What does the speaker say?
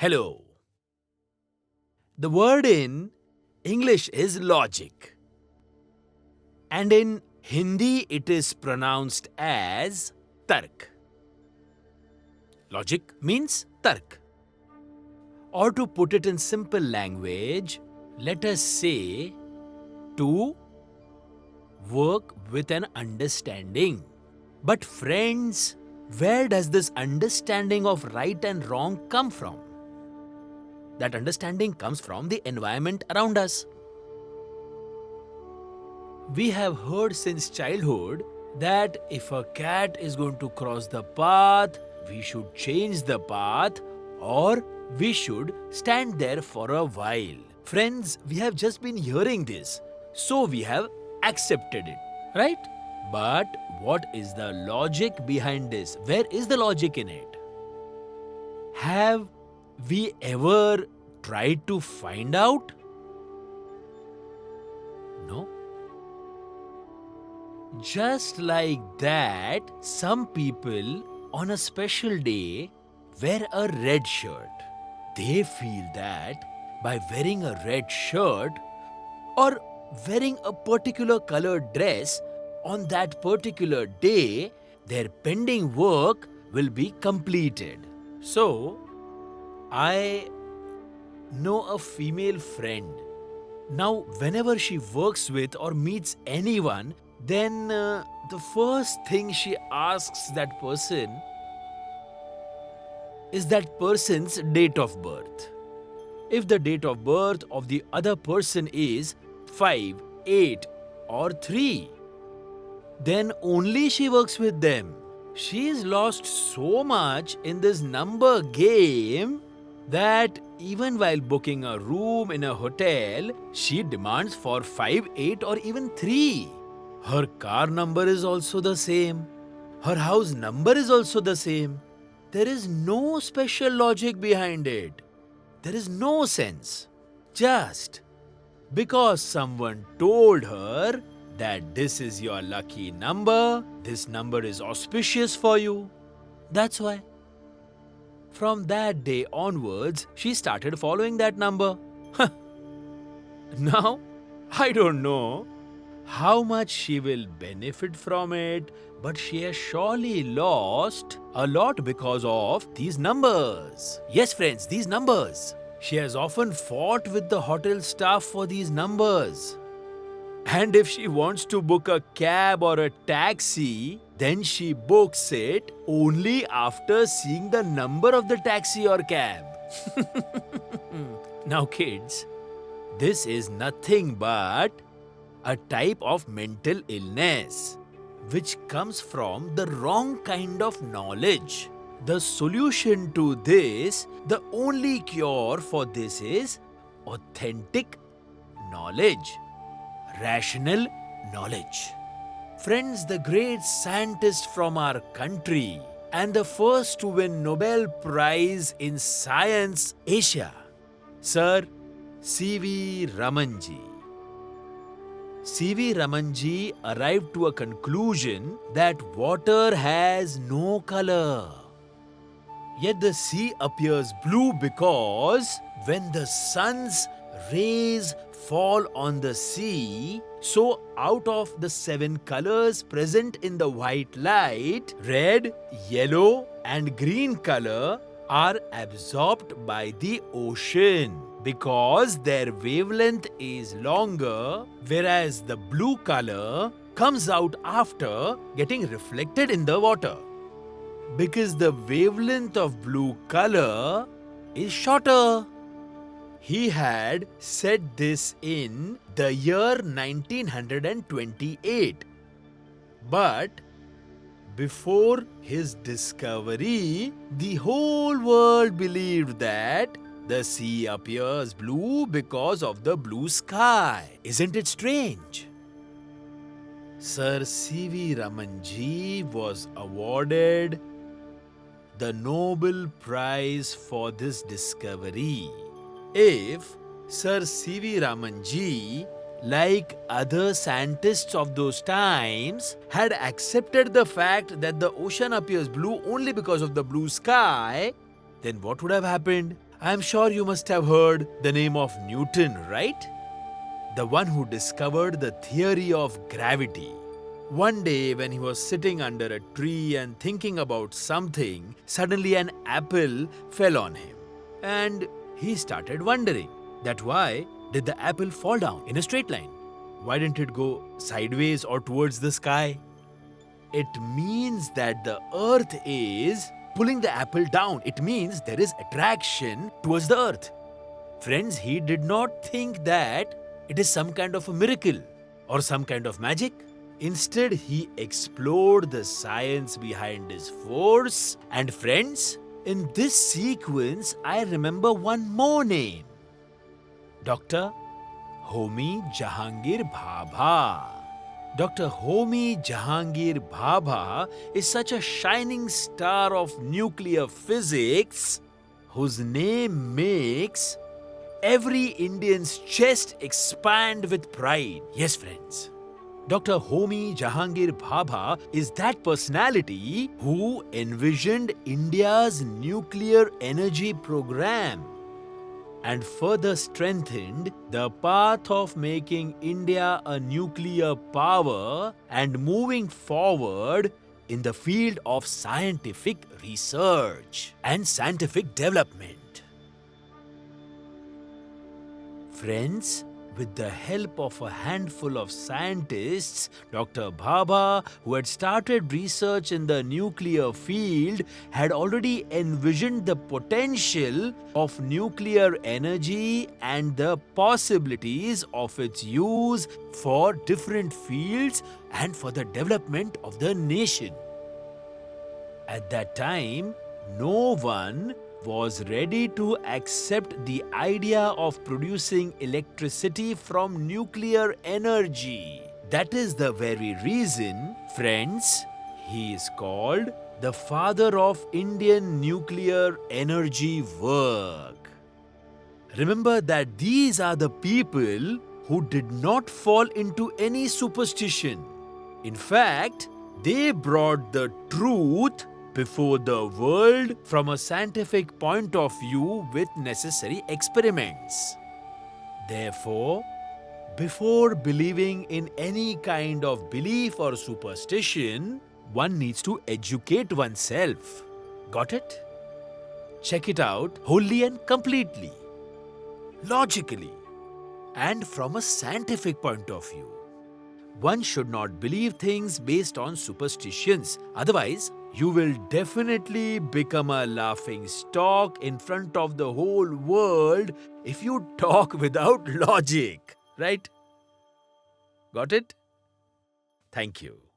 Hello. The word in English is logic. And in Hindi it is pronounced as tark. Logic means tark. Or to put it in simple language, let us say to work with an understanding. But friends, where does this understanding of right and wrong come from? That understanding comes from the environment around us. We have heard since childhood that if a cat is going to cross the path, we should change the path or we should stand there for a while. Friends, we have just been hearing this, so we have accepted it, right? But what is the logic behind this? Where is the logic in it? Have we ever tried to find out? No. Just like that, some people on a special day wear a red shirt. They feel that by wearing a red shirt or wearing a particular colored dress on that particular day, their pending work will be completed. So, I know a female friend. Now, whenever she works with or meets anyone, then the first thing she asks that person is that person's date of birth. If the date of birth of the other person is 5, 8 or 3, then only she works with them. She is lost so much in this number game that even while booking a room in a hotel, she demands for 5, 8 or even 3. Her car number is also the same. Her house number is also the same. There is no special logic behind it. There is no sense. Just because someone told her that this is your lucky number, this number is auspicious for you. That's why. From that day onwards, she started following that number. Now, I don't know how much she will benefit from it, but she has surely lost a lot because of these numbers. Yes, friends, these numbers. She has often fought with the hotel staff for these numbers. And if she wants to book a cab or a taxi, then she books it only after seeing the number of the taxi or cab. Now, kids, this is nothing but a type of mental illness which comes from the wrong kind of knowledge. The solution to this, the only cure for this is authentic knowledge, rational knowledge. Friends, the great scientist from our country and the first to win Nobel Prize in Science Asia, Sir C.V. Ramanji. C.V. Ramanji arrived to a conclusion that water has no color. Yet the sea appears blue because when the sun's rays fall on the sea, so out of the 7 colors present in the white light, red, yellow and green color are absorbed by the ocean because their wavelength is longer, whereas the blue color comes out after getting reflected in the water. Because the wavelength of blue color is shorter. He had said this in the year 1928. But before his discovery, the whole world believed that the sea appears blue because of the blue sky. Isn't it strange? Sir C.V. Ramanji was awarded the Nobel Prize for this discovery. If Sir C.V. Ramanji, like other scientists of those times, had accepted the fact that the ocean appears blue only because of the blue sky, then what would have happened? I'm sure you must have heard the name of Newton, right? The one who discovered the theory of gravity. One day, when he was sitting under a tree and thinking about something, suddenly an apple fell on him. And he started wondering that why did the apple fall down in a straight line? Why didn't it go sideways or towards the sky? It means that the earth is pulling the apple down. It means there is attraction towards the earth. Friends, he did not think that it is some kind of a miracle or some kind of magic. Instead, he explored the science behind his force. And friends, in this sequence, I remember one more name. Dr. Homi Jahangir Bhabha. Dr. Homi Jahangir Bhabha is such a shining star of nuclear physics whose name makes every Indian's chest expand with pride. Yes, friends. Dr. Homi Jahangir Bhabha is that personality who envisioned India's nuclear energy program and further strengthened the path of making India a nuclear power and moving forward in the field of scientific research and scientific development. Friends, with the help of a handful of scientists, Dr. Bhabha, who had started research in the nuclear field, had already envisioned the potential of nuclear energy and the possibilities of its use for different fields and for the development of the nation. At that time, no one was ready to accept the idea of producing electricity from nuclear energy. That is the very reason, friends, he is called the father of Indian nuclear energy work. Remember that these are the people who did not fall into any superstition. In fact, they brought the truth before the world from a scientific point of view with necessary experiments. Therefore, before believing in any kind of belief or superstition, one needs to educate oneself. Got it? Check it out wholly and completely, logically, and from a scientific point of view. One should not believe things based on superstitions. Otherwise, you will definitely become a laughing stock in front of the whole world if you talk without logic. Right? Got it? Thank you.